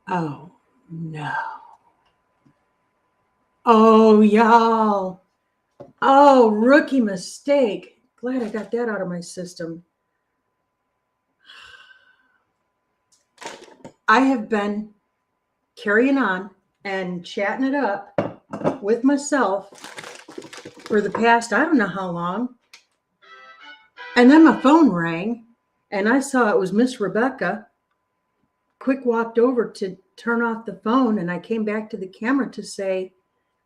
Oh, no. Oh, y'all. Oh, rookie mistake. Glad I got that out of my system. I have been carrying on and chatting it up with myself for the past, I don't know how long. And then my phone rang and I saw it was Miss Rebecca. Quick walked over to turn off the phone and I came back to the camera to say,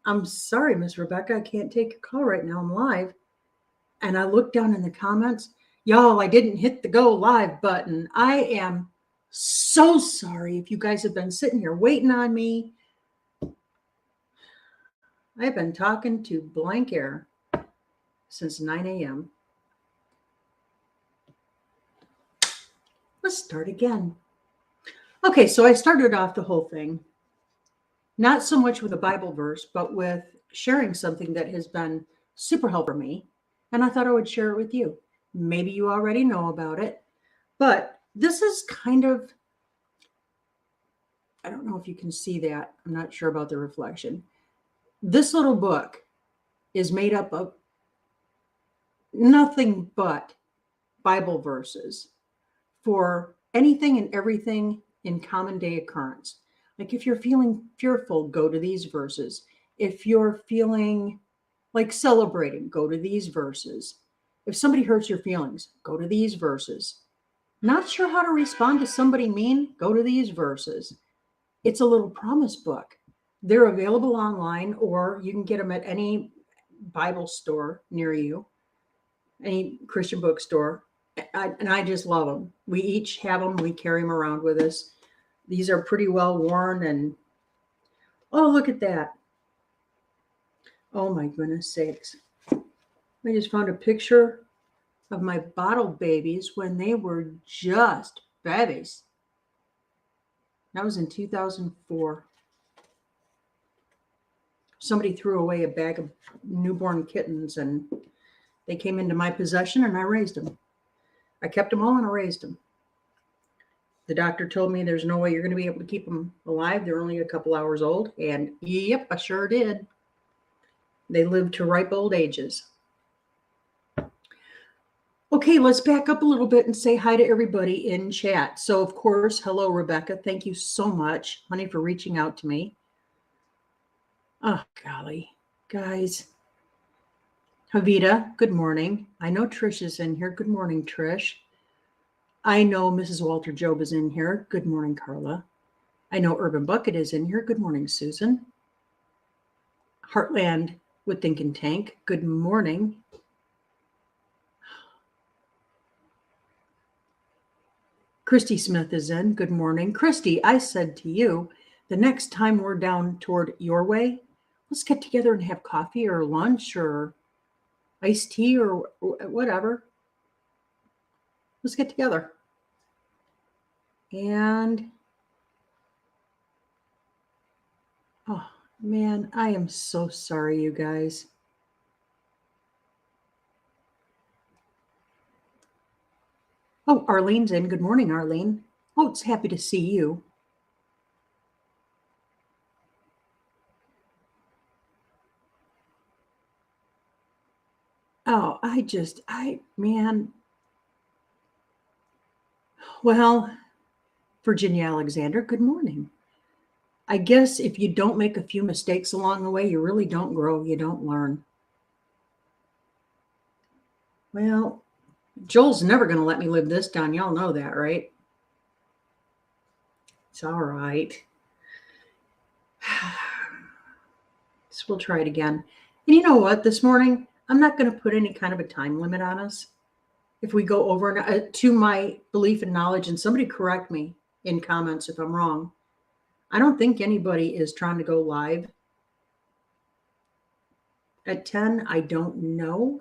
I'm sorry, Miss Rebecca, I can't take your call right now. I'm live. And I looked down in the comments. Y'all, I didn't hit the go live button. I am so sorry if you guys have been sitting here waiting on me. I've been talking to blank air since 9 a.m. Let's start again. Okay, so I started off the whole thing, not so much with a Bible verse, but with sharing something that has been super helpful for me. And I thought I would share it with you. Maybe you already know about it, but this is kind of, I don't know if you can see that. I'm not sure about the reflection. This little book is made up of nothing but Bible verses for anything and everything in common day occurrence. Like if you're feeling fearful, go to these verses. If you're feeling like celebrating, go to these verses. If somebody hurts your feelings, go to these verses. Not sure how to respond to somebody mean, go to these verses. It's a little promise book. They're available online or you can get them at any Bible store near you, any Christian bookstore. And I just love them. We each have them. We carry them around with us. These are pretty well worn. And oh, look at that. Oh, my goodness sakes. I just found a picture of my bottle babies when they were just babies. That was in 2004. Somebody threw away a bag of newborn kittens and they came into my possession and I raised them. I kept them all and I raised them. The doctor told me there's no way you're going to be able to keep them alive. They're only a couple hours old. And yep, I sure did. They lived to ripe old ages. Okay, let's back up a little bit and say hi to everybody in chat. So, of course, hello, Rebecca. Thank you so much, honey, for reaching out to me. Oh, golly. Guys. Havita, good morning. I know Trish is in here. Good morning, Trish. I know Mrs. Walter Job is in here. Good morning, Carla. I know Urban Bucket is in here. Good morning, Susan. Heartland with Think and Tank. Good morning. Christy Smith is in. Good morning. Christy, I said to you, the next time we're down toward your way, let's get together and have coffee or lunch or iced tea or whatever. Let's get together. And, oh man, I am so sorry, you guys. Oh, Arlene's in. Good morning, Arlene. Oh, it's happy to see you. Oh, man. Well, Virginia Alexander, good morning. I guess if you don't make a few mistakes along the way, you really don't grow, you don't learn. Well, Joel's never going to let me live this down. Y'all know that, right? It's all right. So we'll try it again. And you know what? This morning, I'm not going to put any kind of a time limit on us. If we go over to my belief and knowledge, and somebody correct me in comments if I'm wrong, I don't think anybody is trying to go live at 10. I don't know.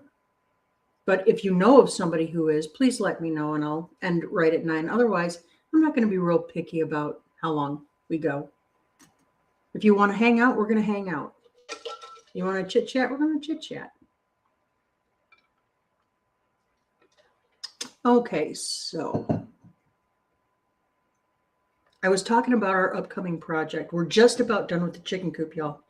But if you know of somebody who is, please let me know and I'll end right at 9. Otherwise, I'm not going to be real picky about how long we go. If you want to hang out, we're going to hang out. You want to chit chat? We're going to chit chat. Okay, so I was talking about our upcoming project. We're just about done with the chicken coop, y'all.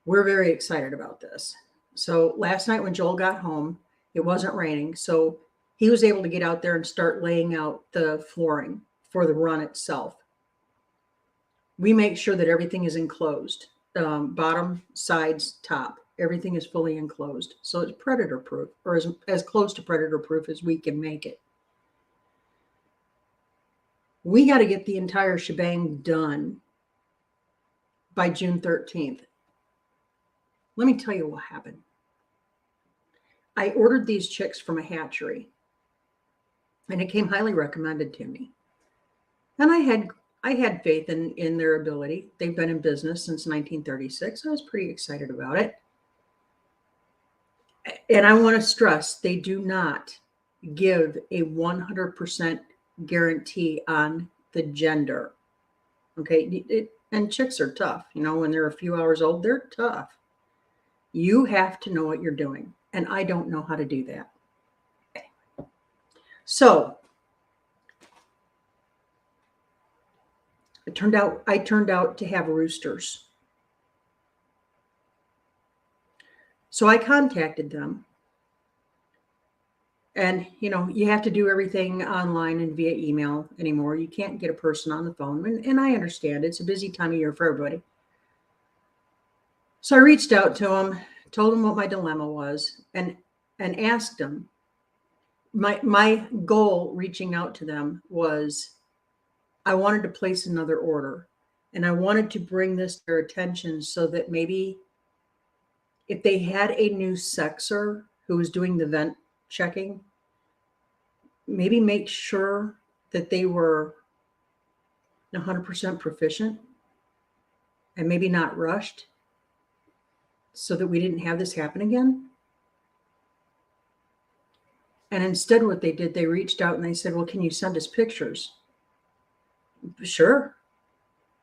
We're very excited about this. So last night when Joel got home, it wasn't raining. So he was able to get out there and start laying out the flooring for the run itself. We make sure that everything is enclosed, bottom, sides, top. Everything is fully enclosed. So it's predator proof, or as close to predator proof as we can make it. We got to get the entire shebang done by June 13th. Let me tell you what happened. I ordered these chicks from a hatchery, and it came highly recommended to me. And I had faith in their ability. They've been in business since 1936. I was pretty excited about it. And I want to stress, they do not give a 100% guarantee on the gender. Okay. And chicks are tough. You know, when they're a few hours old, they're tough. You have to know what you're doing. And I don't know how to do that. So I turned out to have roosters. So I contacted them. And, you know, you have to do everything online and via email anymore. You can't get a person on the phone. And I understand it's a busy time of year for everybody. So I reached out to them, told them what my dilemma was, and asked them. My goal reaching out to them was I wanted to place another order, and I wanted to bring this to their attention so that maybe if they had a new sexer who was doing the vent checking, maybe make sure that they were 100% proficient and maybe not rushed so that we didn't have this happen again. And instead what they did, they reached out and they said, well, can you send us pictures? Sure.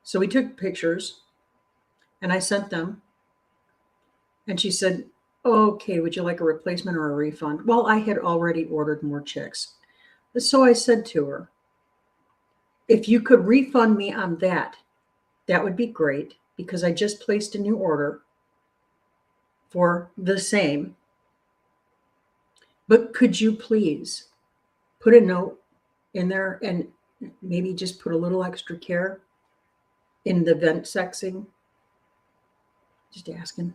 So we took pictures and I sent them. And she said, okay, would you like a replacement or a refund? Well, I had already ordered more chicks. So I said to her, if you could refund me on that, that would be great because I just placed a new order for the same. But could you please put a note in there and maybe just put a little extra care in the vent sexing? Just asking.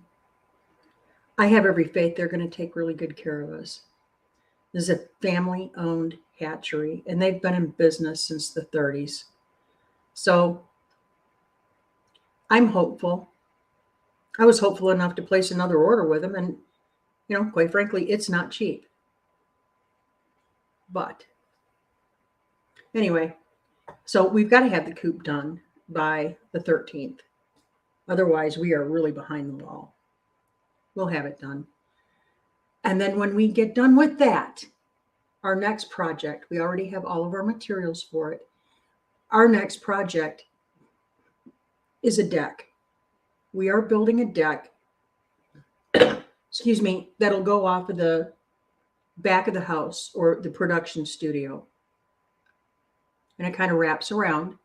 I have every faith they're going to take really good care of us. This is a family-owned hatchery, and they've been in business since the 30s. So I'm hopeful. I was hopeful enough to place another order with them, and, you know, quite frankly, it's not cheap. But anyway, so we've got to have the coop done by the 13th. Otherwise, we are really behind the ball. We'll have it done. And then when we get done with that, our next project, we already have all of our materials for it. Our next project is a deck. We are building a deck, excuse me, that'll go off of the back of the house or the production studio. And it kind of wraps around.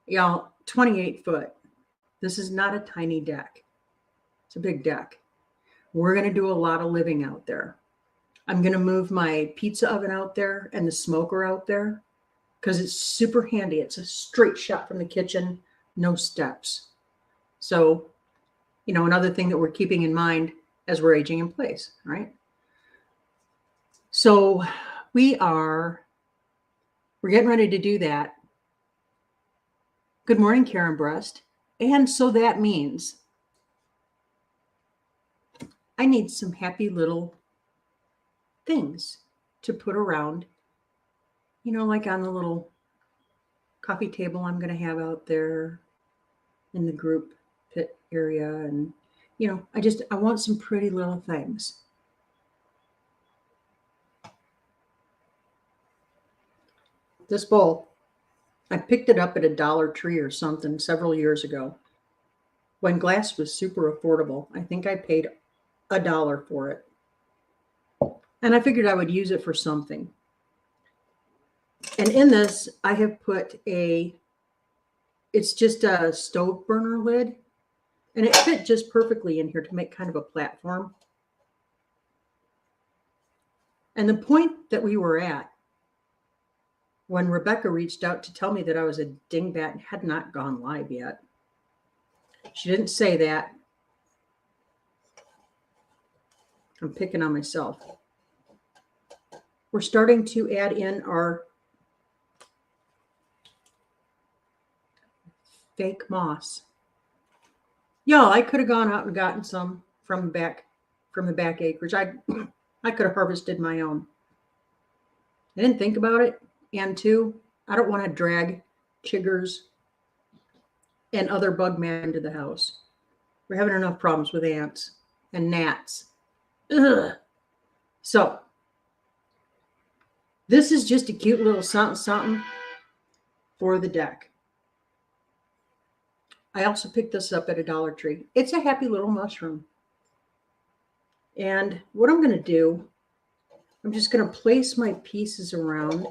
Y'all, 28 foot. This is not a tiny deck. It's a big deck. We're going to do a lot of living out there. I'm going to move my pizza oven out there and the smoker out there because it's super handy. It's a straight shot from the kitchen, no steps. So, you know, another thing that we're keeping in mind as we're aging in place, right? So we're getting ready to do that. Good morning, Karen Breast. And so that means I need some happy little things to put around, you know, like on the little coffee table I'm going to have out there in the group pit area. And, you know, I want some pretty little things. This bowl, I picked it up at a Dollar Tree or something several years ago when glass was super affordable. I think I paid $1 for it. And I figured I would use it for something. And in this, I have put it's just a stove burner lid. And it fit just perfectly in here to make kind of a platform. And the point that we were at when Rebecca reached out to tell me that I was a dingbat and had not gone live yet. She didn't say that. I'm picking on myself. We're starting to add in our fake moss. Y'all, I could have gone out and gotten some from the back acreage. I could have harvested my own. I didn't think about it. And two, I don't want to drag chiggers and other bug man into the house. We're having enough problems with ants and gnats. Ugh. So this is just a cute little something for the deck. I also picked this up at a Dollar Tree. It's a happy little mushroom. And what I'm going to do, I'm just going to place my pieces around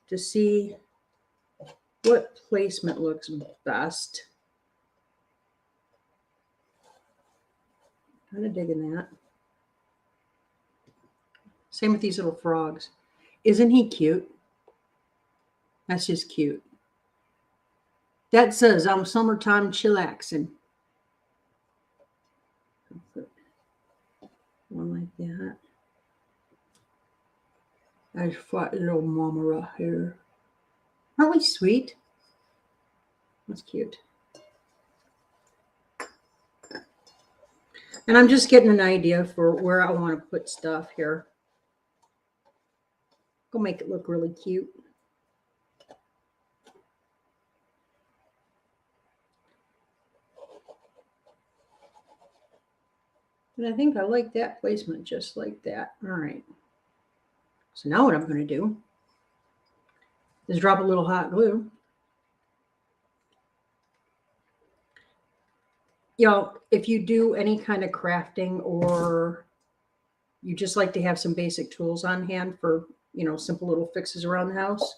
to see what placement looks best. Kind of digging that. Same with these little frogs. Isn't he cute? That's just cute. That says I'm summertime chillaxing. One like that. Nice fat little mama right here. Aren't we sweet? That's cute. And I'm just getting an idea for where I want to put stuff here. Go make it look really cute. And I think I like that placement just like that. All right. So now what I'm going to do is drop a little hot glue. Y'all, if you do any kind of crafting or you just like to have some basic tools on hand for, simple little fixes around the house,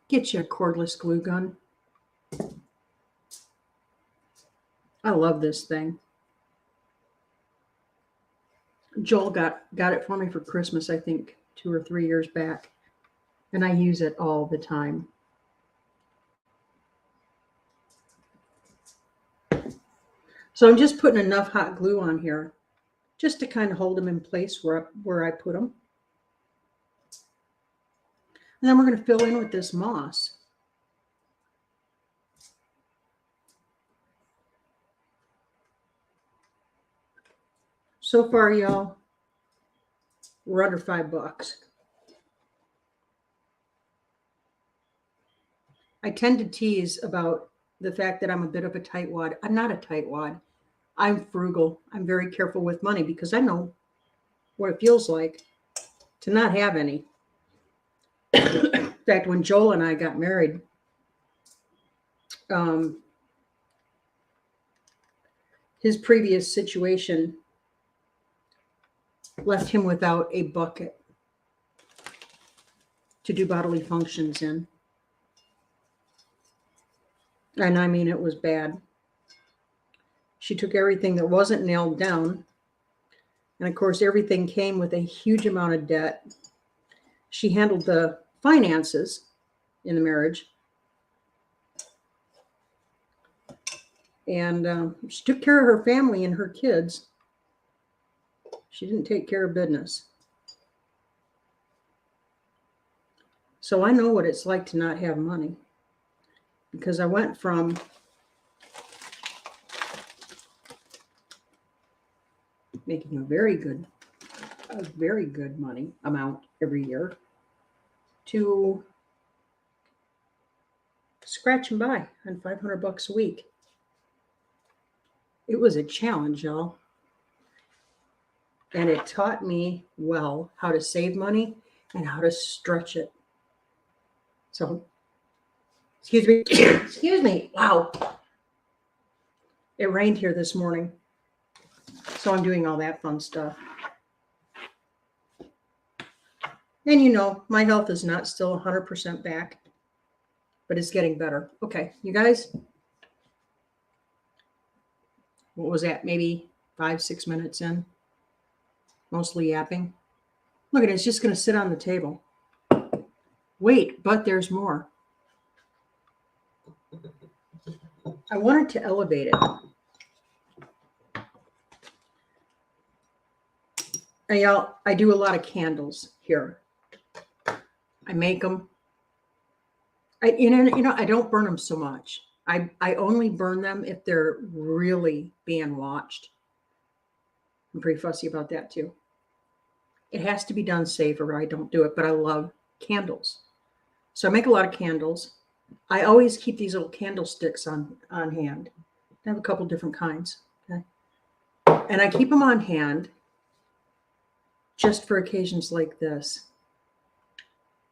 get you a cordless glue gun. I love this thing. Joel got it for me for Christmas, I think 2 or 3 years back. And I use it all the time. So I'm just putting enough hot glue on here just to kind of hold them in place where I put them. And then we're going to fill in with this moss. So far, y'all, we're under $5. I tend to tease about the fact that I'm a bit of a tightwad. I'm not a tightwad. I'm frugal. I'm very careful with money because I know what it feels like to not have any. In fact, when Joel and I got married, his previous situation left him without a bucket to do bodily functions in. And I mean, it was bad. She took everything that wasn't nailed down. And of course, everything came with a huge amount of debt. She handled the finances in the marriage. And she took care of her family and her kids. She didn't take care of business. So I know what it's like to not have money. Because I went from making a very good money amount every year to scratch and buy on $500 a week. It was a challenge, y'all. And it taught me well how to save money and how to stretch it. So, excuse me. Wow. It rained here this morning. So I'm doing all that fun stuff. And you know, my health is not still 100% back, but it's getting better. Okay, you guys, what was that? Maybe 5-6 minutes in, mostly yapping. Look at it, it's just going to sit on the table. Wait, but there's more. I wanted to elevate it. I do a lot of candles here. I make them. I don't burn them so much. I only burn them if they're really being watched. I'm pretty fussy about that too. It has to be done safe or I don't do it, but I love candles. So I make a lot of candles. I always keep these little candlesticks on hand. I have a couple different kinds. Okay. And I keep them on hand just for occasions like this.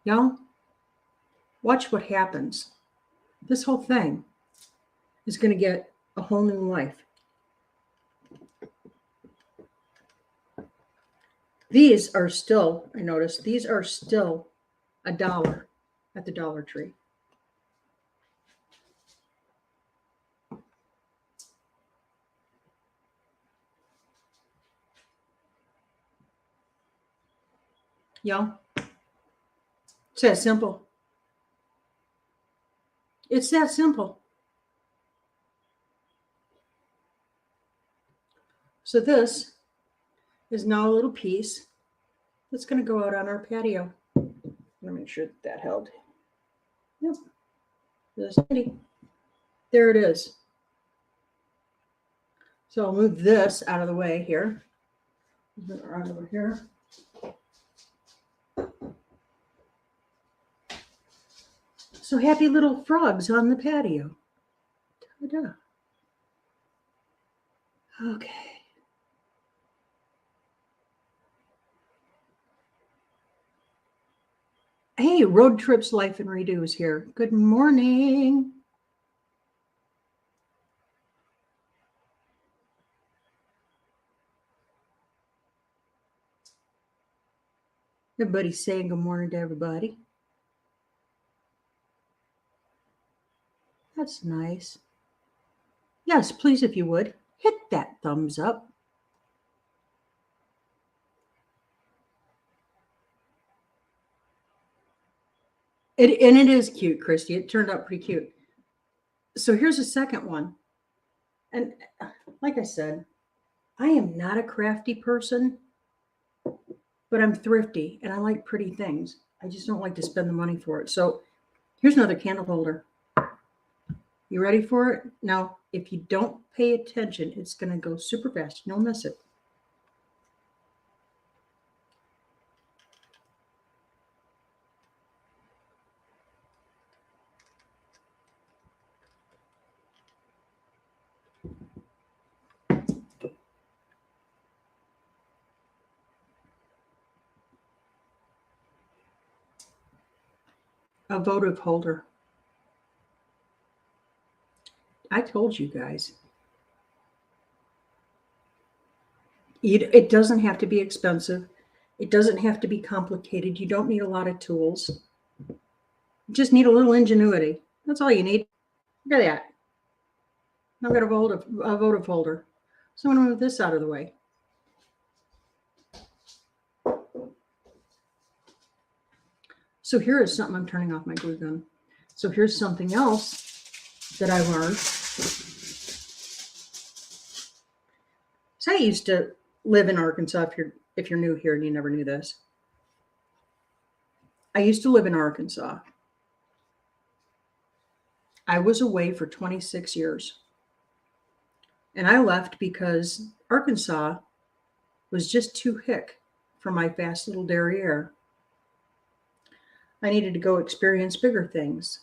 Y'all, watch what happens. This whole thing is going to get a whole new life. These are still, I noticed, these are still $1 at the Dollar Tree. Y'all, it's that simple. It's that simple. So this is now a little piece that's going to go out on our patio. Let me make sure that held. Yep. There it is. So I'll move this out of the way here. Right over here. So happy little frogs on the patio. Ta-da. Okay. Hey, Road Trips Life and Redo is here. Good morning. Everybody's saying good morning to everybody. That's nice. Yes, please, if you would, hit that thumbs up. And it is cute, Christy. It turned out pretty cute. So here's a second one. And like I said, I am not a crafty person, but I'm thrifty and I like pretty things. I just don't like to spend the money for it. So here's another candle holder. You ready for it? Now, if you don't pay attention, it's going to go super fast. You'll miss it. A votive holder. I told you guys. It doesn't have to be expensive. It doesn't have to be complicated. You don't need a lot of tools. You just need a little ingenuity. That's all you need. Look at that. I've got a votive holder. So I'm going to move this out of the way. So here is something. I'm turning off my glue gun. So here's something else that I learned. So I used to live in Arkansas. If you're new here and you never knew this, I used to live in Arkansas. I was away for 26 years. And I left because Arkansas was just too hick for my fast little derriere. I needed to go experience bigger things.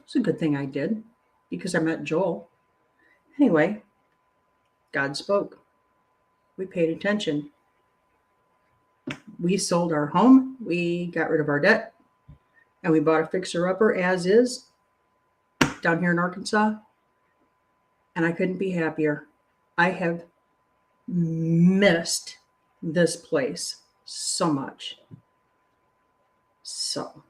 It's a good thing I did because I met Joel. Anyway, God spoke. We paid attention. We sold our home. We got rid of our debt. And we bought a fixer-upper as is down here in Arkansas. And I couldn't be happier. I have missed this place so much. So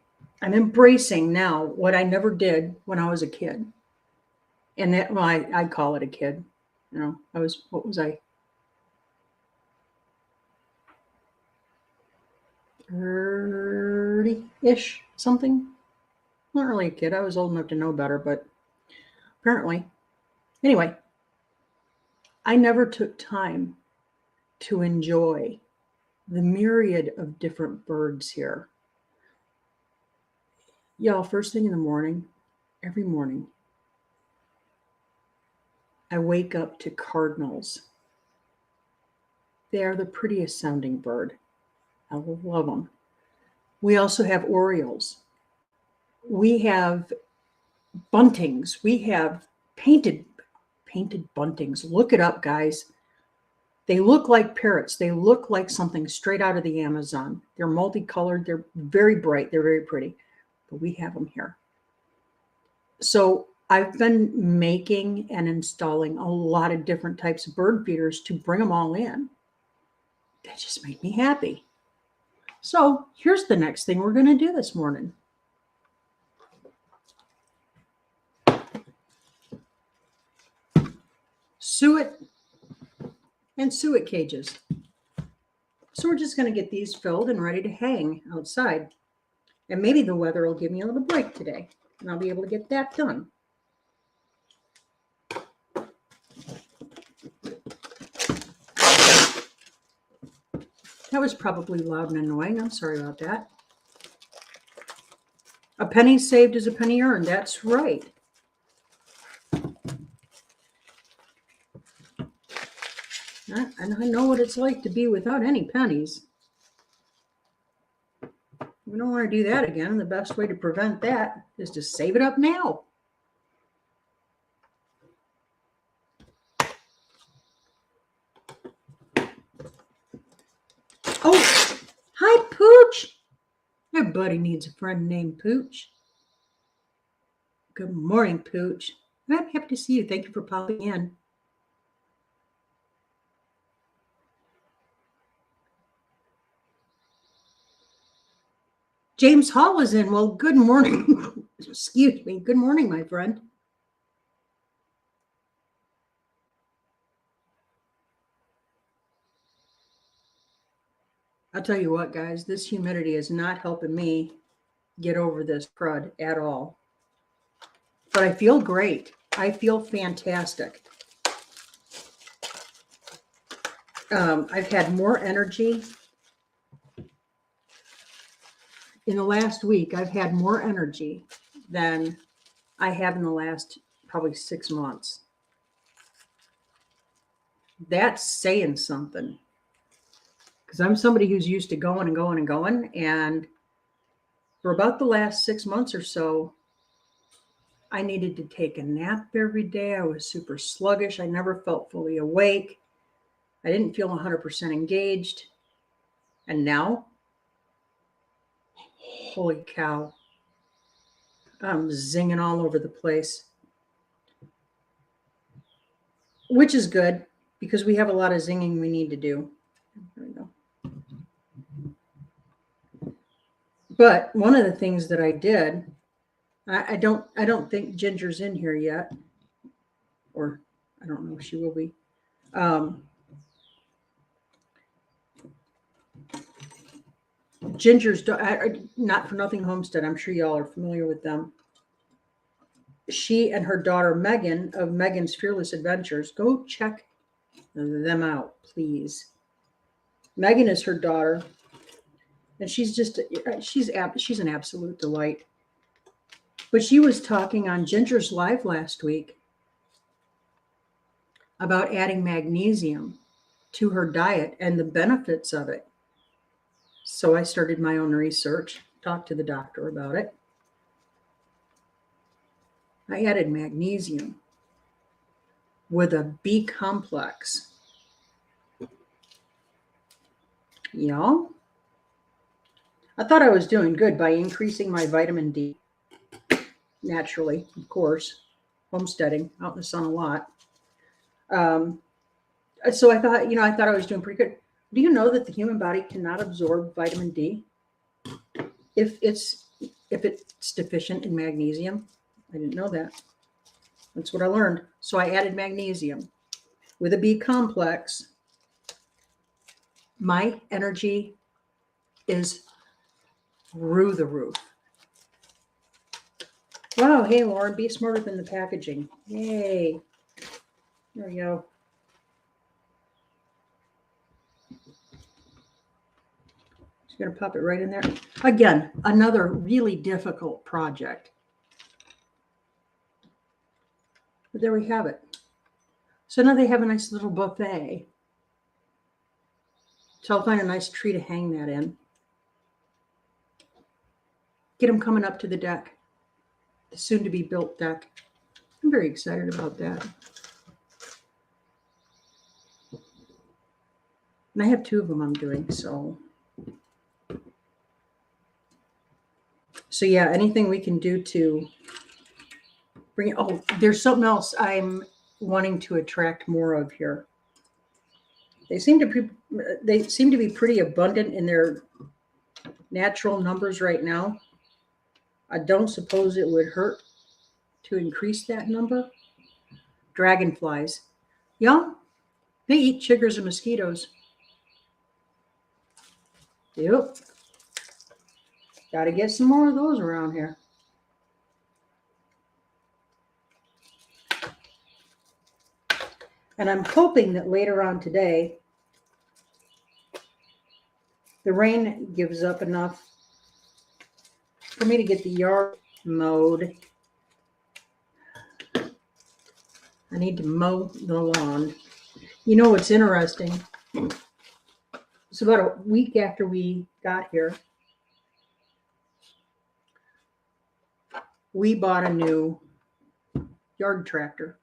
I'm embracing now what I never did when I was a kid. And that, well, I call it a kid. You know, what was I? 30-ish, something. Not really a kid. I was old enough to know better, but apparently. Anyway, I never took time to enjoy the myriad of different birds here. Y'all, first thing in the morning, every morning, I wake up to cardinals. They are the prettiest sounding bird. I love them. We also have orioles. We have buntings. We have painted buntings. Look it up, guys. They look like parrots. They look like something straight out of the Amazon. They're multicolored. They're very bright. They're very pretty. But we have them here. So I've been making and installing a lot of different types of bird feeders to bring them all in. That just made me happy. So here's the next thing we're going to do this morning. Suet and suet cages. So we're just going to get these filled and ready to hang outside. And maybe the weather will give me a little break today, and I'll be able to get that done. That was probably loud and annoying. I'm sorry about that. A penny saved is a penny earned. That's right. And I know what it's like to be without any pennies. We don't want to do that again. The best way to prevent that is to save it up now. Oh, hi, Pooch. Everybody needs a friend named Pooch. Good morning, Pooch. I'm happy to see you. Thank you for popping in. James Hall is in. Well, good morning. Excuse me. Good morning, my friend. I'll tell you what, guys, this humidity is not helping me get over this crud at all. But I feel great. I feel fantastic. I've had more energy. In the last week, I've had more energy than I have in the last probably 6 months. That's saying something. Because I'm somebody who's used to going and going and going. And for about the last 6 months or so, I needed to take a nap every day. I was super sluggish. I never felt fully awake. I didn't feel 100% engaged. And now, holy cow, I'm zinging all over the place. Which is good, because we have a lot of zinging we need to do. There we go. But one of the things that I did, I don't think Ginger's in here yet, or I don't know if she will be. Ginger's, Not for Nothing Homestead. I'm sure y'all are familiar with them. She and her daughter Megan of Megan's Fearless Adventures. Go check them out, please. Megan is her daughter, and she's an absolute delight. But she was talking on Ginger's Live last week about adding magnesium to her diet and the benefits of it. So I started my own research, talked to the doctor about it. I added magnesium with a B complex. Y'all, I thought I was doing good by increasing my vitamin D. Naturally, of course, homesteading, out in the sun a lot. So I thought I was doing pretty good. Do you know that the human body cannot absorb vitamin D if it's deficient in magnesium? I didn't know that. That's what I learned. So I added magnesium with a B complex. My energy is through the roof. Wow, hey Lauren, be smarter than the packaging. Yay. There we go. Just gonna pop it right in there. Again, another really difficult project. But there we have it. So now they have a nice little buffet. So I'll find a nice tree to hang that in. Get them coming up to the deck, the soon to be built deck. I'm very excited about that. And I have 2 of them I'm doing, so yeah, anything we can do to bring, oh, there's something else I'm wanting to attract more of here. They seem to be pretty abundant in their natural numbers right now. I don't suppose it would hurt to increase that number. Dragonflies. Yeah, they eat chiggers and mosquitoes. Yep. Got to get some more of those around here. And I'm hoping that later on today, the rain gives up enough for me to get the yard mowed. I need to mow the lawn. You know what's interesting? It's about a week after we got here. We bought a new yard tractor.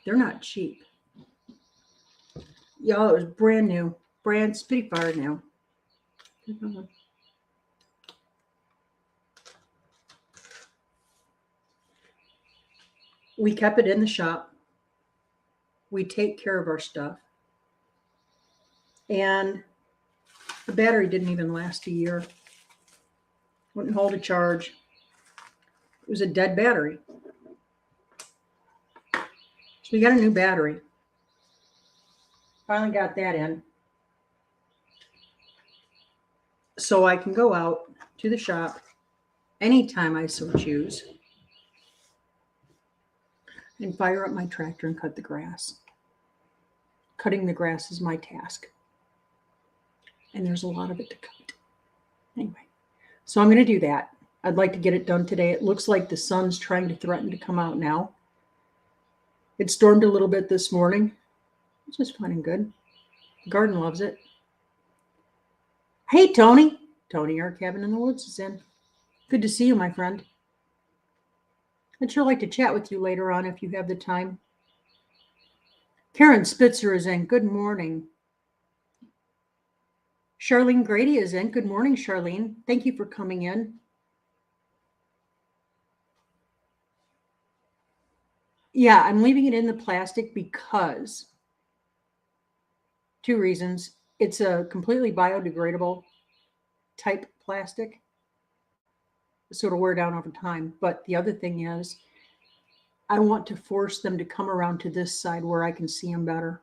They're not cheap. Y'all, it was brand new. Brand Spitfire now. We kept it in the shop. We take care of our stuff. And the battery didn't even last a year. Wouldn't hold a charge. It was a dead battery. So we got a new battery. Finally got that in. So I can go out to the shop anytime I so choose and fire up my tractor and cut the grass. Cutting the grass is my task. And there's a lot of it to cut. Anyway, so I'm going to do that. I'd like to get it done today. It looks like the sun's trying to threaten to come out now. It stormed a little bit this morning, which is fine and good. The garden loves it. Hey, Tony. Tony, our cabin in the woods is in. Good to see you, my friend. I'd sure like to chat with you later on if you have the time. Karen Spitzer is in. Good morning. Charlene Grady is in. Good morning, Charlene. Thank you for coming in. Yeah, I'm leaving it in the plastic because 2 reasons. It's a completely biodegradable type plastic, so it'll wear down over time. But the other thing is, I want to force them to come around to this side where I can see them better.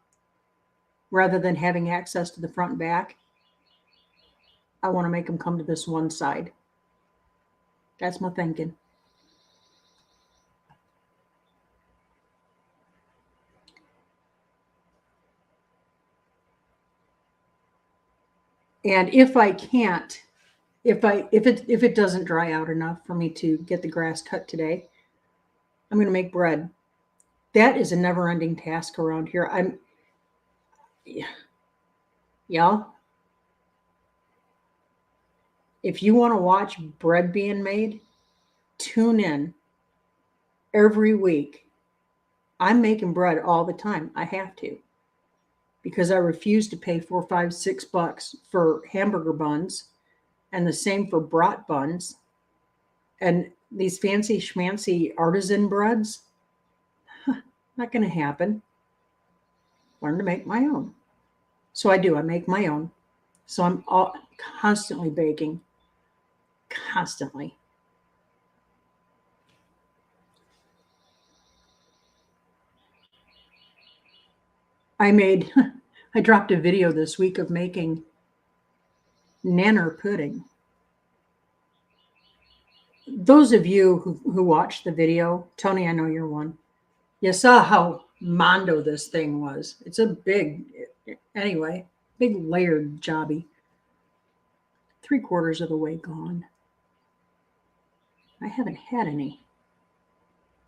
Rather than having access to the front and back, I want to make them come to this one side. That's my thinking. And if I can't, if it doesn't dry out enough for me to get the grass cut today, I'm going to make bread. That is a never-ending task around here. Y'all, if you want to watch bread being made, tune in every week. I'm making bread all the time. I have to, because I refuse to pay $4, $5, $6 for hamburger buns, and the same for brat buns, and these fancy schmancy artisan breads. Not going to happen. Learn to make my own. So I do. I make my own. So I'm constantly baking. Constantly. I dropped a video this week of making nanner pudding. Those of you who watched the video, Tony, I know you're one. You saw how mondo this thing was. It's a anyway, big layered jobby. 3/4 of the way gone. I haven't had any.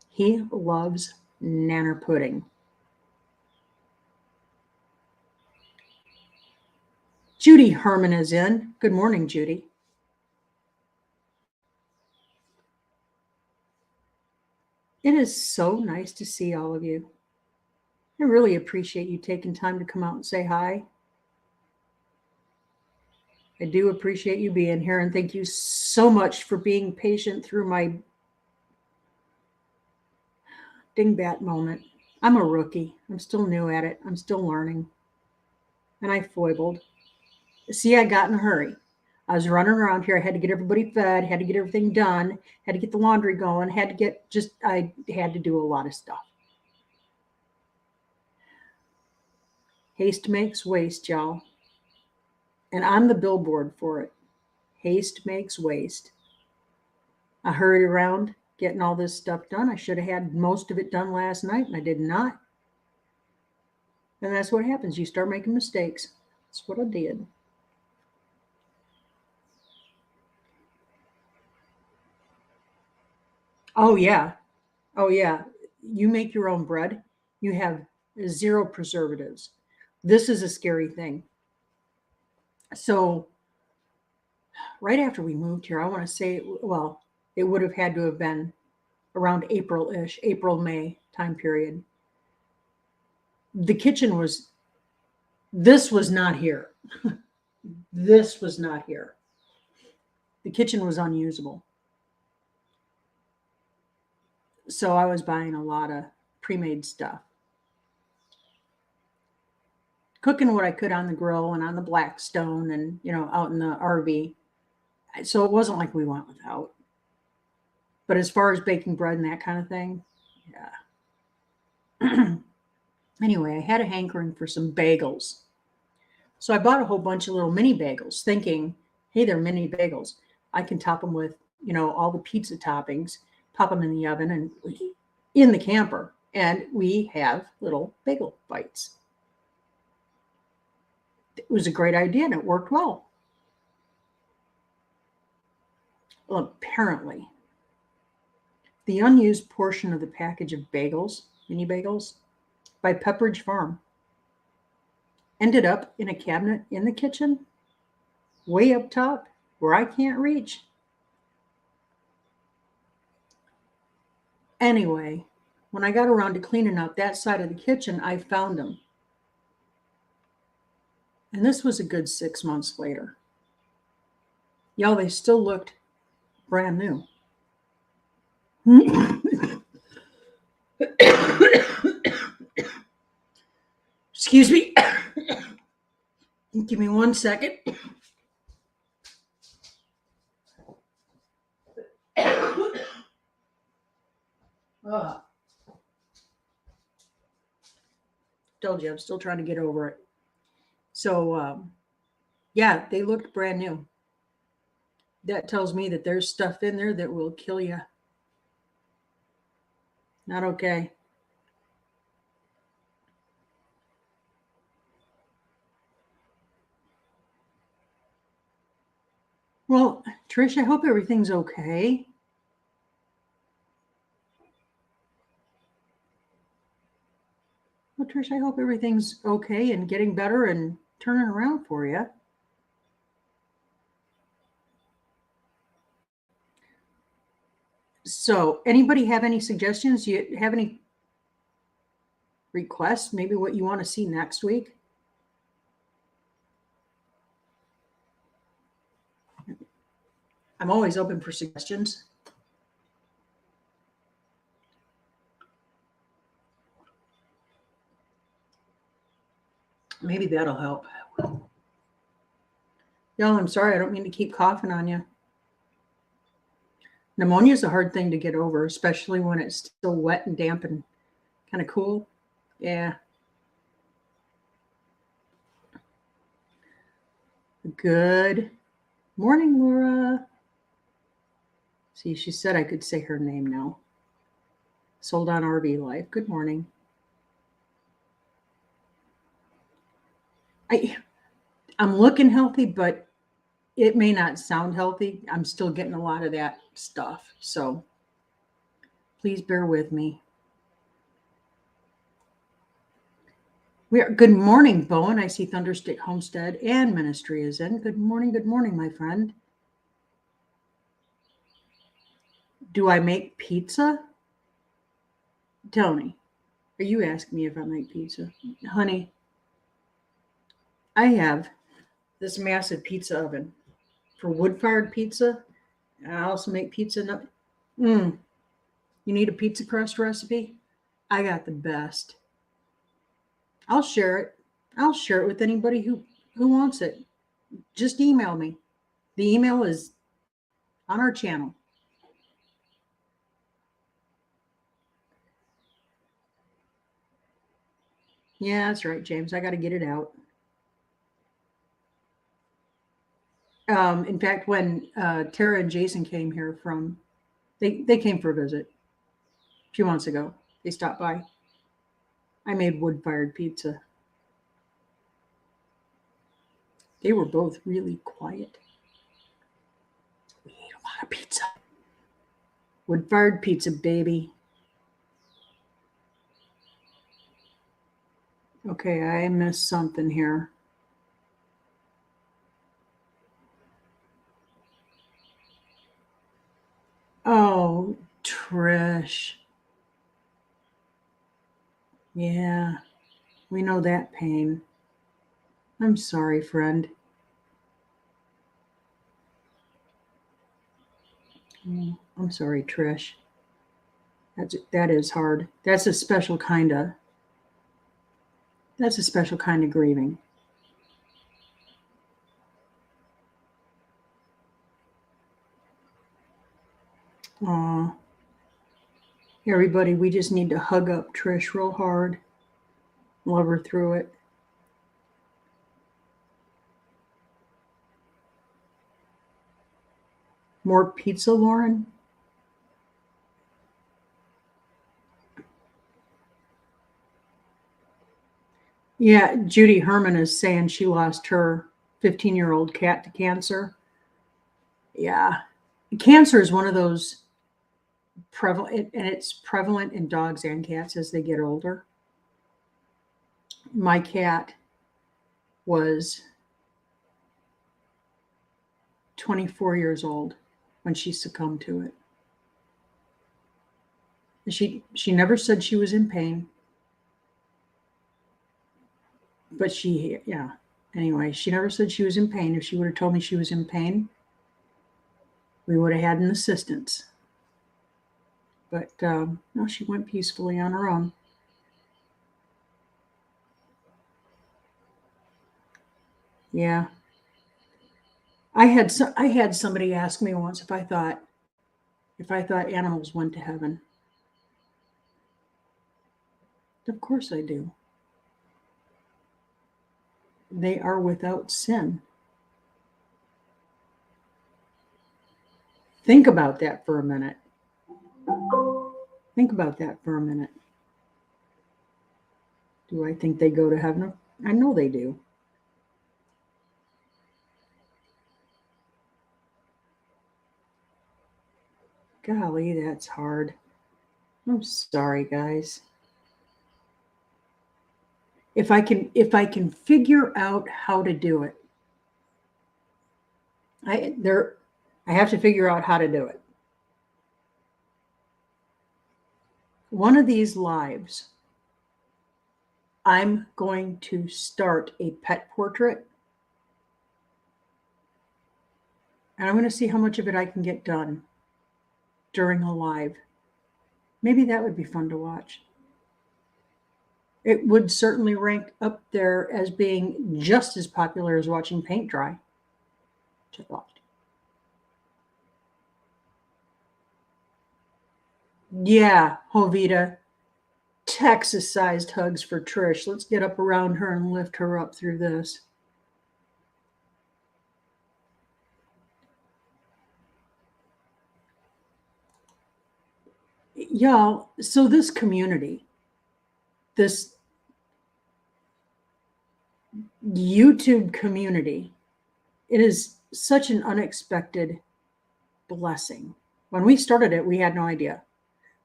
He loves nanner pudding. Judy Herman is in. Good morning, Judy. It is so nice to see all of you. I really appreciate you taking time to come out and say hi. I do appreciate you being here, and thank you so much for being patient through my dingbat moment. I'm a rookie. I'm still new at it. I'm still learning. And I foibled. See, I got in a hurry. I was running around here. I had to get everybody fed, had to get everything done, had to get the laundry going, I had to do a lot of stuff. Haste makes waste, y'all. And I'm the billboard for it. Haste makes waste. I hurried around getting all this stuff done. I should have had most of it done last night, and I did not. And that's what happens. You start making mistakes. That's what I did. Oh, yeah. Oh, yeah. You make your own bread. You have 0 preservatives. This is a scary thing. So, right after we moved here, I want to say, well, it would have had to have been around April-ish, April, May time period. The kitchen this was not here. This was not here. The kitchen was unusable. So I was buying a lot of pre-made stuff. Cooking what I could on the grill and on the Blackstone and, out in the RV. So it wasn't like we went without. But as far as baking bread and that kind of thing, yeah. Anyway, I had a hankering for some bagels. So I bought a whole bunch of little mini bagels thinking, hey, they're mini bagels. I can top them with, all the pizza toppings, pop them in the oven and in the camper. And we have little bagel bites. It was a great idea and it worked well. Well, apparently, the unused portion of the package of bagels, mini bagels, by Pepperidge Farm, ended up in a cabinet in the kitchen, way up top, where I can't reach. Anyway, when I got around to cleaning out that side of the kitchen, I found them. And this was a good 6 months later. Y'all, they still looked brand new. Excuse me. Give me 1 second. Told you, I'm still trying to get over it. So, yeah, they looked brand new. That tells me that there's stuff in there that will kill you. Not okay. Well, Trish, I hope everything's okay. Well, Trish, I hope everything's okay and getting better and turning around for you. So, anybody have any suggestions? You have any requests? Maybe what you want to see next week? I'm always open for suggestions. Maybe that'll help. Y'all, I'm sorry. I don't mean to keep coughing on you. Pneumonia is a hard thing to get over, especially when it's still wet and damp and kind of cool. Yeah. Good morning, Laura. See, she said I could say her name now. Sold on RV Life. Good morning. I'm looking healthy, but it may not sound healthy. I'm still getting a lot of that stuff. So please bear with me. Good morning, Bowen. I see Thunderstick Homestead and Ministry is in. Good morning, my friend. Do I make pizza? Tony, are you asking me if I make pizza? Honey, I have this massive pizza oven for wood-fired pizza. I also make pizza. You need a pizza crust recipe? I got the best. I'll share it. I'll share it with anybody who wants it. Just email me. The email is on our channel. Yeah, that's right, James. I got to get it out. In fact, when Tara and Jason came here they came for a visit a few months ago. They stopped by. I made wood-fired pizza. They were both really quiet. We ate a lot of pizza. Wood-fired pizza, baby. Okay, I missed something here. Oh, Trish. Yeah, we know that pain. I'm sorry, friend. I'm sorry, Trish. That is hard. That's a special kind of grieving. Aw. Everybody, we just need to hug up Trish real hard. Love her through it. More pizza, Lauren? Yeah, Judy Herman is saying she lost her 15-year-old cat to cancer. Yeah. Cancer is one of those prevalent, and it's prevalent in dogs and cats as they get older. My cat was 24 years old when she succumbed to it. She never said she was in pain, but anyway, she never said she was in pain. If she would have told me she was in pain, we would have had an assistance. But no, she went peacefully on her own. Yeah. I had somebody ask me once if I thought animals went to heaven. Of course I do. They are without sin. Think about that for a minute. Do I think they go to heaven? I know they do. Golly, that's hard. I'm sorry, guys. If I can figure out how to do it, I have to figure out how to do it. One of these lives, I'm going to start a pet portrait, and I'm going to see how much of it I can get done during a live. Maybe that would be fun to watch. It would certainly rank up there as being just as popular as watching paint dry. I thought. Yeah, Jovita. Texas-sized hugs for Trish. Let's get up around her and lift her up through this. Y'all, so this community, this YouTube community, it is such an unexpected blessing. When we started it, we had no idea.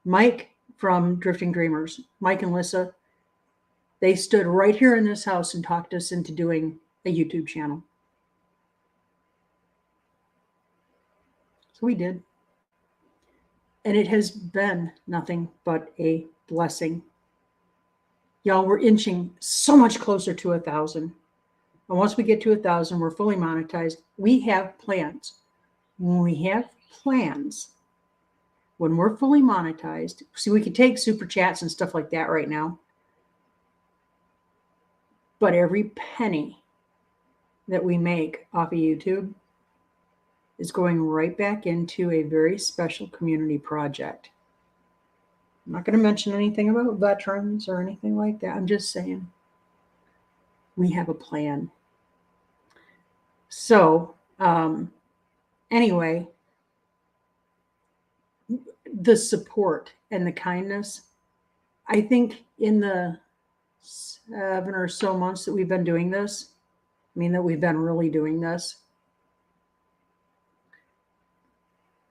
Mike from Drifting Dreamers, Mike and Lissa, they stood right here in this house and talked us into doing a YouTube channel. So we did. And it has been nothing but a blessing. Y'all, we're inching so much closer to 1,000. And once we get to 1,000, we're fully monetized. We have plans. When we have plans, when we're fully monetized, see, we can take super chats and stuff like that right now. But every penny that we make off of YouTube is going right back into a very special community project. I'm not going to mention anything about veterans or anything like that. I'm just saying we have a plan. So, anyway, the support and the kindness, I think in the 7 or so months that we've been doing this, that we've been really doing this,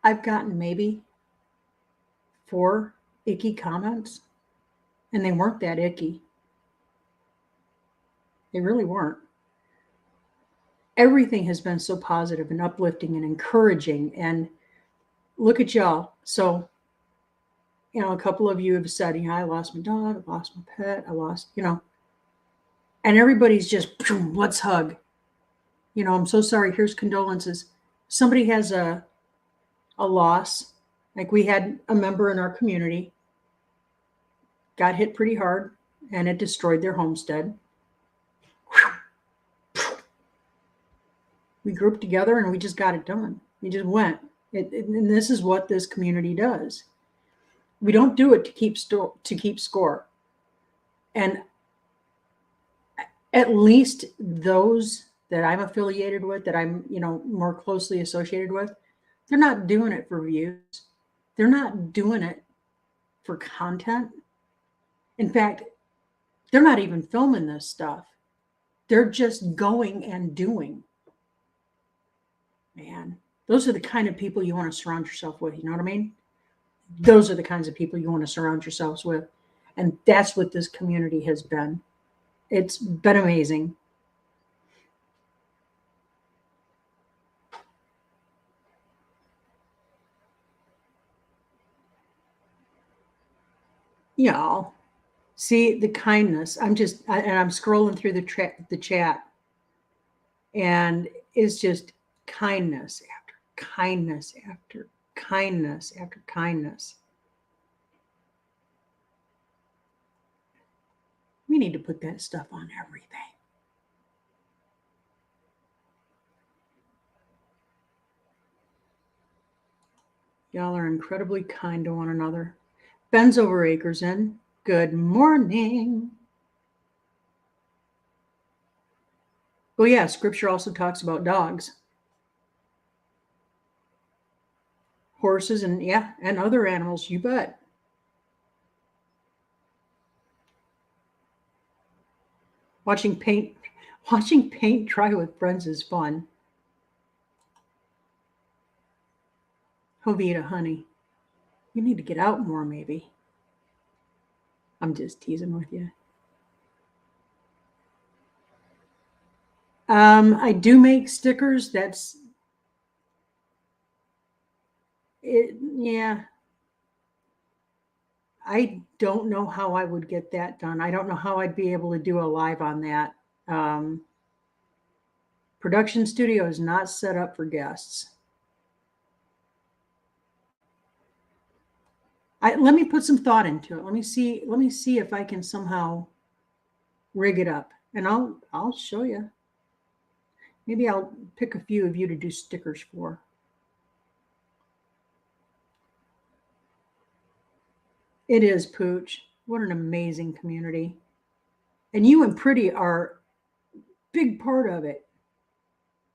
I've gotten maybe 4 icky comments, and they weren't that icky. They really weren't. Everything has been so positive and uplifting and encouraging. And look at y'all. So, a couple of you have said, I lost my dog, I lost my pet, I lost, and everybody's just, let's hug. I'm so sorry. Here's condolences. Somebody has a loss. Like we had a member in our community got hit pretty hard and it destroyed their homestead. We grouped together and we just got it done. We just went. And this is what this community does. We don't do it to keep score. And at least those that I'm affiliated with, that I'm, more closely associated with, they're not doing it for views. They're not doing it for content. In fact, they're not even filming this stuff. They're just going and doing. Man, those are the kind of people you want to surround yourself with. You know what I mean? Those are the kinds of people you want to surround yourselves with. And that's what this community has been. It's been amazing. Y'all, see the kindness. I'm scrolling through the chat, and it's just kindness after kindness after kindness after kindness. We need to put that stuff on everything. Y'all are incredibly kind to one another. Ben's over Acres in. Good morning. Well, yeah, scripture also talks about dogs, horses, and other animals, you bet. Watching paint dry with friends is fun. Jovita, honey, you need to get out more, maybe. I'm just teasing with you. I do make stickers. That's it. Yeah. I don't know how I would get that done. I don't know how I'd be able to do a live on that. Production studio is not set up for guests. Let me put some thought into it. Let me see if I can somehow rig it up, and I'll show you. Maybe I'll pick a few of you to do stickers for. It is, Pooch. What an amazing community. And you and Pretty are a big part of it.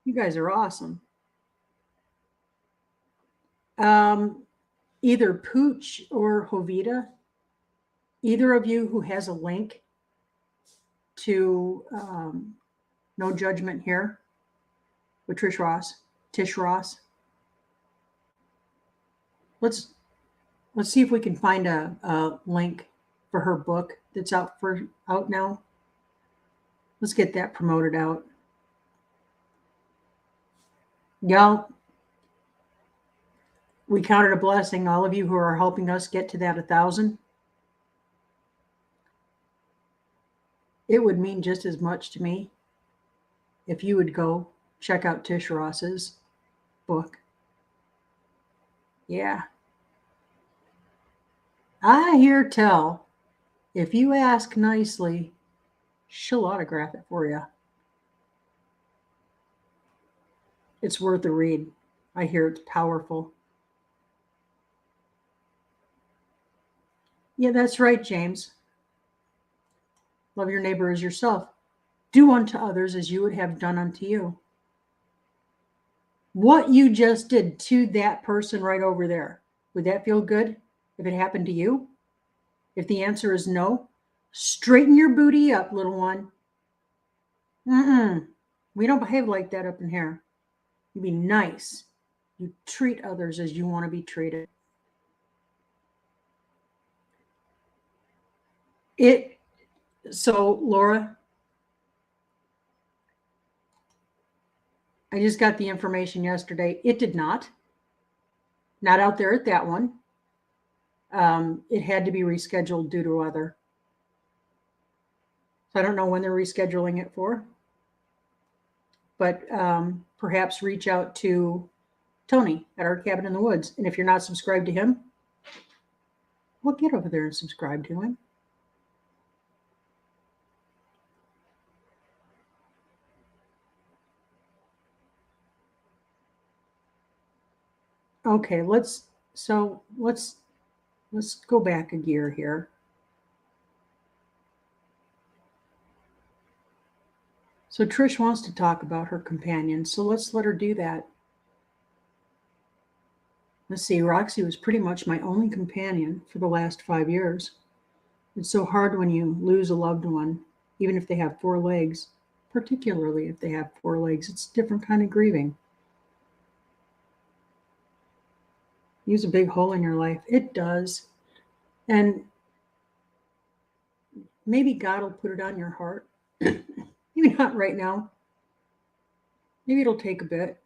You guys are awesome. Either Pooch or Jovita, either of you who has a link to No Judgment Here with Tish Ross. Let's see if we can find a link for her book that's out now. Let's get that promoted out. Y'all, we count it a blessing, all of you who are helping us get to that 1,000. It would mean just as much to me if you would go check out Tish Ross's book. Yeah. I hear tell, if you ask nicely, she'll autograph it for you. It's worth a read. I hear it's powerful. Yeah, that's right, James. Love your neighbor as yourself. Do unto others as you would have done unto you. What you just did to that person right over there, would that feel good if it happened to you? If the answer is no, straighten your booty up, little one. We don't behave like that up in here. You be nice. You treat others as you want to be treated. So, Laura, I just got the information yesterday. It did not. Not out there at that one. It had to be rescheduled due to weather. So I don't know when they're rescheduling it for. But perhaps reach out to Tony at Our Cabin in the Woods. And if you're not subscribed to him, well, get over there and subscribe to him. Okay, let's go back a gear here. So Trish wants to talk about her companion, so let's let her do that. Let's see, Roxy was pretty much my only companion for the last 5 years. It's so hard when you lose a loved one, even if they have 4 legs, particularly if they have 4 legs. It's a different kind of grieving. Leaves a big hole in your life. It does. And maybe God will put it on your heart. Maybe not right now. Maybe it'll take a bit.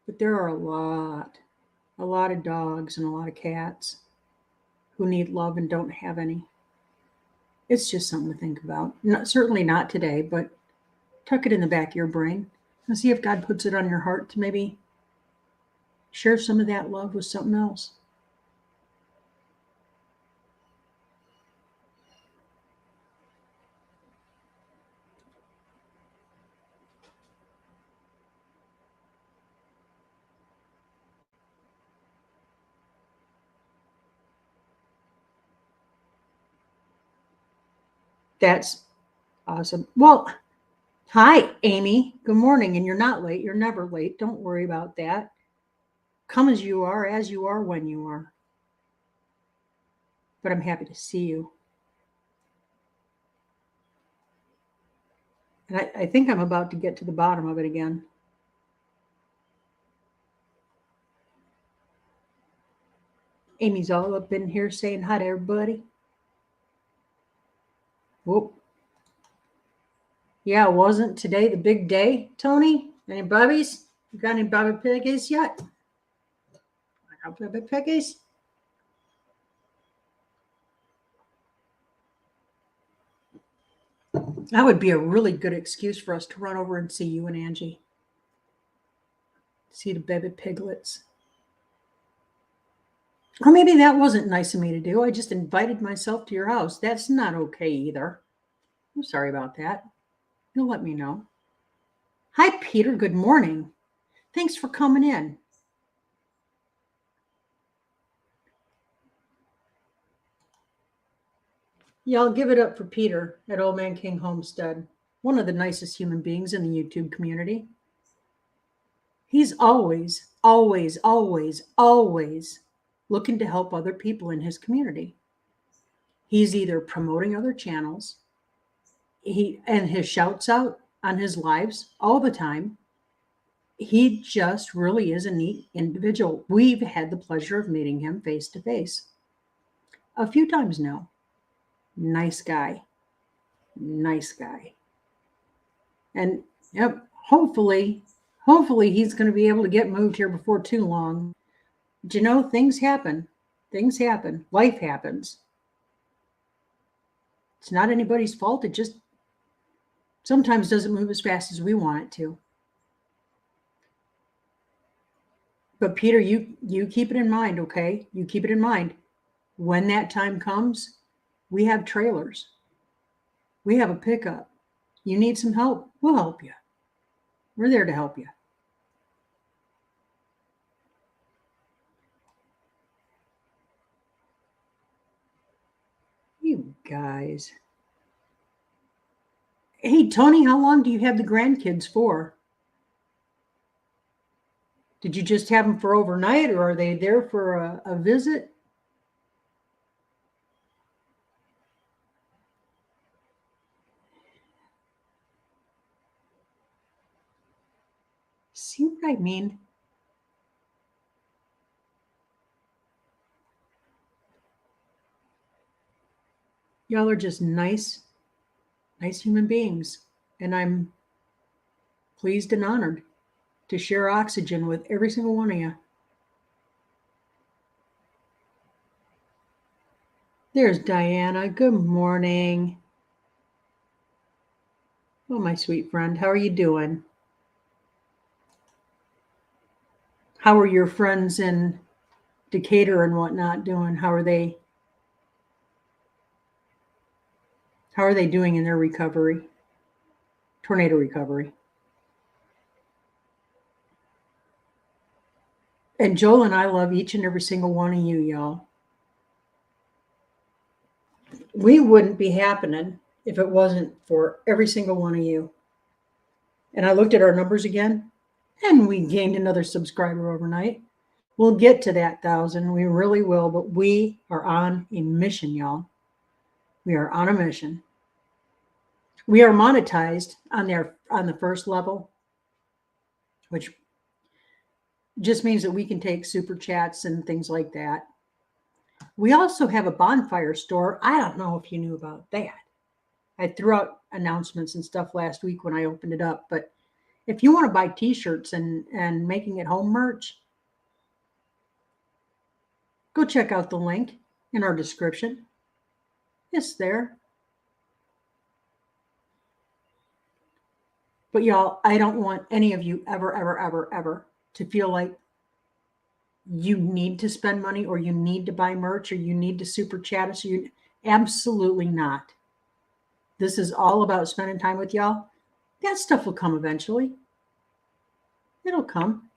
But there are a lot of dogs and a lot of cats who need love and don't have any. It's just something to think about. Certainly not today, but tuck it in the back of your brain and see if God puts it on your heart to maybe share some of that love with something else. That's awesome. Well, hi, Amy. Good morning. And you're not late. You're never late. Don't worry about that. Come as you are, when you are. But I'm happy to see you. And I think I'm about to get to the bottom of it again. Amy's all up in here saying hi to everybody. Whoop. Yeah, wasn't today the big day, Tony? Any bubbies? You got any bubby piggies yet? I got bubby piggies. That would be a really good excuse for us to run over and see you and Angie. See the baby piglets. Or maybe that wasn't nice of me to do. I just invited myself to your house. That's not okay either. I'm sorry about that. You'll let me know. Hi, Peter. Good morning. Thanks for coming in. Yeah, I'll give it up for Peter at Old Man King Homestead, one of the nicest human beings in the YouTube community. He's always, always, always, always looking to help other people in his community. He's either promoting other channels, and his shouts out on his lives all the time. He just really is a neat individual. We've had the pleasure of meeting him face to face a few times now. Nice guy. Nice guy. And yep, hopefully he's going to be able to get moved here before too long. But you know, things happen. Things happen. Life happens. It's not anybody's fault. It just sometimes doesn't move as fast as we want it to. But Peter, you keep it in mind, okay? You keep it in mind. When that time comes, we have trailers. We have a pickup. You need some help? We'll help you. We're there to help you. You guys. Hey, Tony, how long do you have the grandkids for? Did you just have them for overnight, or are they there for a visit? See what I mean? Y'all are just nice human beings. And I'm pleased and honored to share oxygen with every single one of you. There's Diana. Good morning. Oh, my sweet friend, how are you doing? How are your friends in Decatur and whatnot doing? How are they doing in their recovery? Tornado recovery. And Joel and I love each and every single one of you, y'all. We wouldn't be happening if it wasn't for every single one of you. And I looked at our numbers again, and we gained another subscriber overnight. We'll get to that 1,000. We really will, but we are on a mission, y'all. We are on a mission. We are monetized on the first level, which just means that we can take super chats and things like that. We also have a bonfire store. I don't know if you knew about that. I threw out announcements and stuff last week when I opened it up, but if you want to buy t-shirts and making it home merch, go check out the link in our description. It's there. But y'all, I don't want any of you ever to feel like you need to spend money, or you need to buy merch, or you need to super chat us. Absolutely not. This is all about spending time with y'all. That stuff will come eventually. It'll come.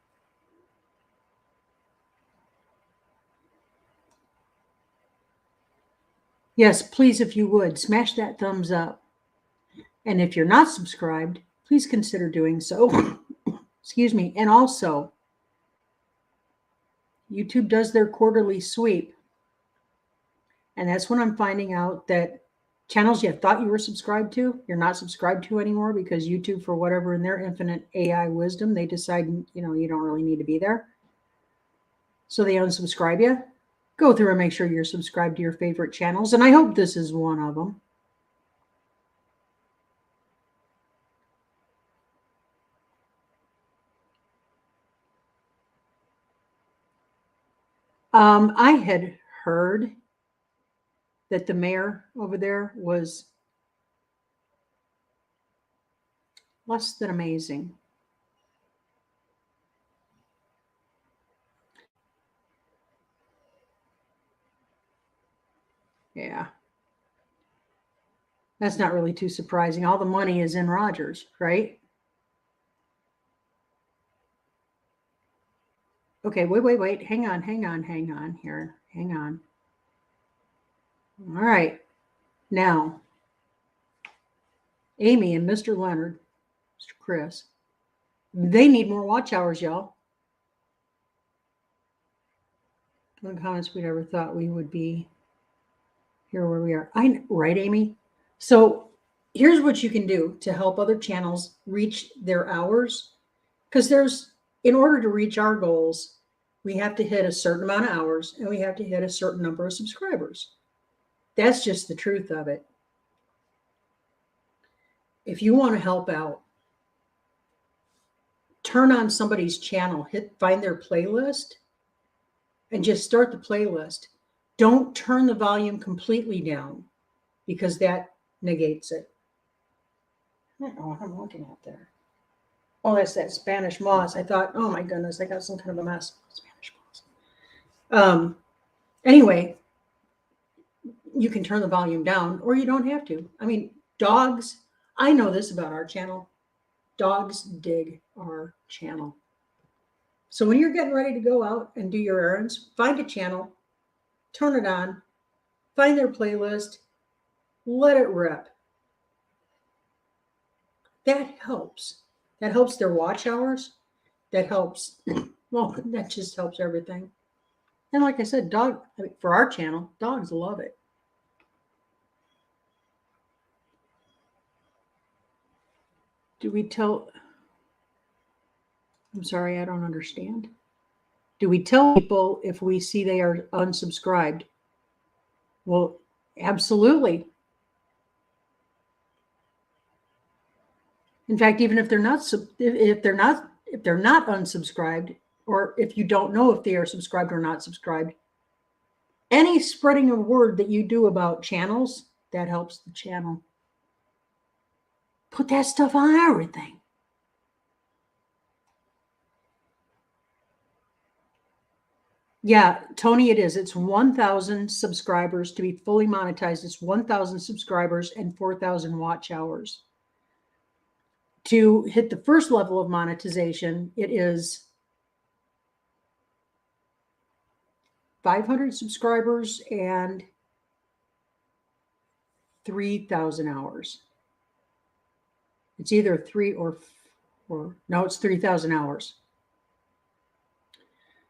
Yes, please, if you would, smash that thumbs up. And if you're not subscribed, please consider doing so. Excuse me. And also, YouTube does their quarterly sweep. And that's when I'm finding out that channels you thought you were subscribed to, you're not subscribed to anymore, because YouTube, for whatever in their infinite AI wisdom, they decide, you don't really need to be there. So they unsubscribe you. Go through and make sure you're subscribed to your favorite channels. And I hope this is one of them. I had heard that the mayor over there was less than amazing. That's not really too surprising. All the money is in Rogers, right? Okay, wait. Hang on here. Hang on. All right. Now, Amy and Mr. Leonard, Mr. Chris, they need more watch hours, y'all. In the comments, we never thought we would be here where we are. Right, Amy? So here's what you can do to help other channels reach their hours. Because in order to reach our goals, we have to hit a certain amount of hours and we have to hit a certain number of subscribers. That's just the truth of it. If you want to help out, turn on somebody's channel, find their playlist, and just start the playlist. Don't turn the volume completely down because that negates it. I don't know what I'm looking at there. Oh, that's that Spanish moss. I thought, oh my goodness, I got some kind of a mess. Spanish moss. Anyway, you can turn the volume down or you don't have to. I mean, dogs, I know this about our channel. Dogs dig our channel. So when you're getting ready to go out and do your errands, find a channel, turn it on, find their playlist, let it rip. That helps. That helps their watch hours. That helps, well, that just helps everything. And like I said, for our channel, dogs love it. Do we tell, I'm sorry, I don't understand. Do we tell people if we see they are unsubscribed? Well, absolutely. In fact, even if they're not unsubscribed, or if you don't know if they are subscribed or not subscribed, any spreading of word that you do about channels, that helps the channel. Put that stuff on everything. Yeah, Tony, it is. It's 1,000 subscribers to be fully monetized. It's 1,000 subscribers and 4,000 watch hours. To hit the first level of monetization, it is 500 subscribers and 3,000 hours. It's either 3 or 4. No, it's 3,000 hours.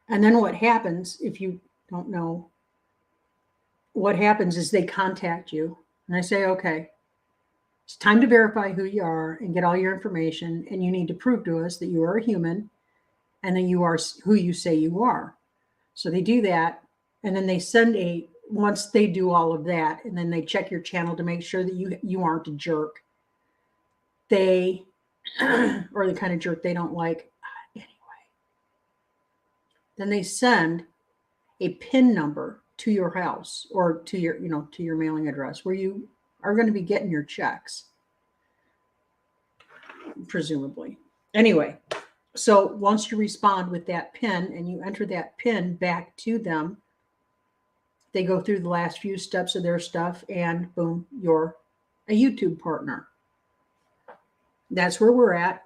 And then what happens, if you don't know, what happens is they contact you and they say, okay, it's time to verify who you are and get all your information. And you need to prove to us that you are a human and that you are who you say you are. So they do that. And then they once they do all of that, and then they check your channel to make sure that you aren't a jerk. Or the kind of jerk they don't like. Anyway, then they send a PIN number to your house or to your mailing address where you are going to be getting your checks, presumably. Anyway, so once you respond with that PIN and you enter that PIN back to them, they go through the last few steps of their stuff and boom, you're a YouTube partner. That's where we're at.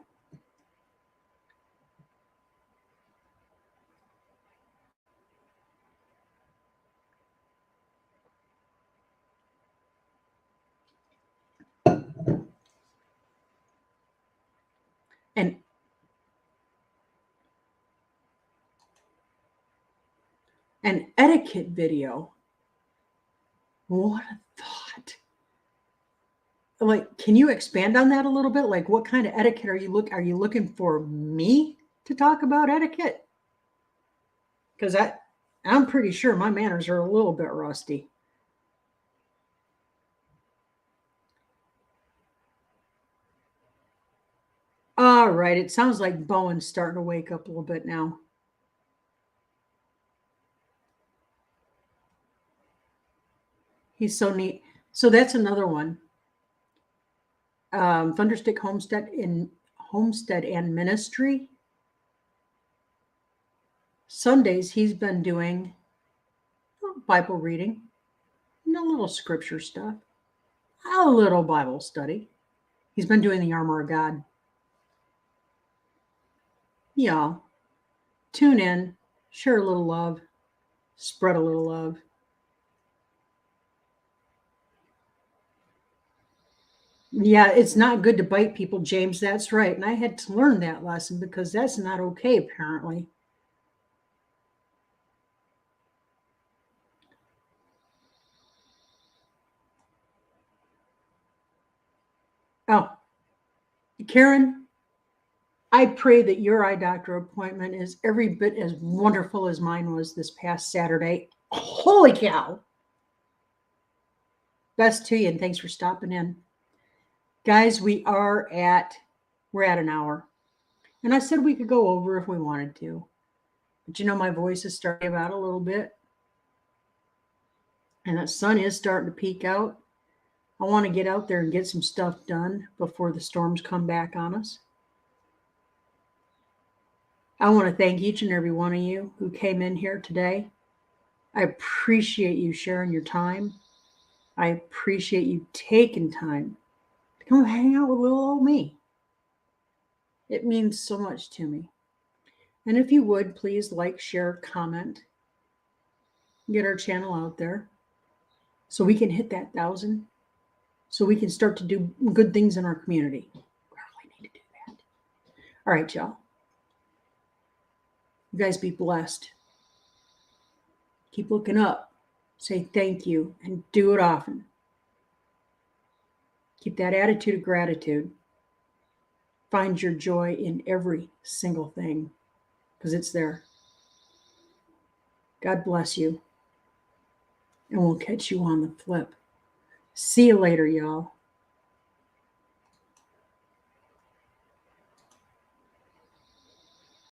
An etiquette video. What a thought. Like, can you expand on that a little bit? Like, what kind of etiquette are you looking for me to talk about etiquette? Because I'm pretty sure my manners are a little bit rusty. All right, it sounds like Bowen's starting to wake up a little bit now. He's so neat. So that's another one. Thunderstick Homestead and Ministry. Sundays he's been doing Bible reading and a little scripture stuff. a little Bible study. He's been doing the armor of God. Y'all, tune in, share a little love, spread a little love. Yeah, it's not good to bite people, James. That's right. And I had to learn that lesson because that's not okay, apparently. Oh, Karen, I pray that your eye doctor appointment is every bit as wonderful as mine was this past Saturday. Holy cow. Best to you, and thanks for stopping in. Guys, we're at an hour. And I said we could go over if we wanted to. But you know, my voice is starting about a little bit. And the sun is starting to peek out. I want to get out there and get some stuff done before the storms come back on us. I want to thank each and every one of you who came in here today. I appreciate you sharing your time. I appreciate you taking time to come hang out with little old me. It means so much to me. And if you would, please like, share, comment, get our channel out there so we can hit that 1,000, so we can start to do good things in our community. We really need to do that. All right, y'all. You guys be blessed. Keep looking up. Say thank you and do it often. Keep that attitude of gratitude. Find your joy in every single thing because it's there. God bless you. And we'll catch you on the flip. See you later, y'all.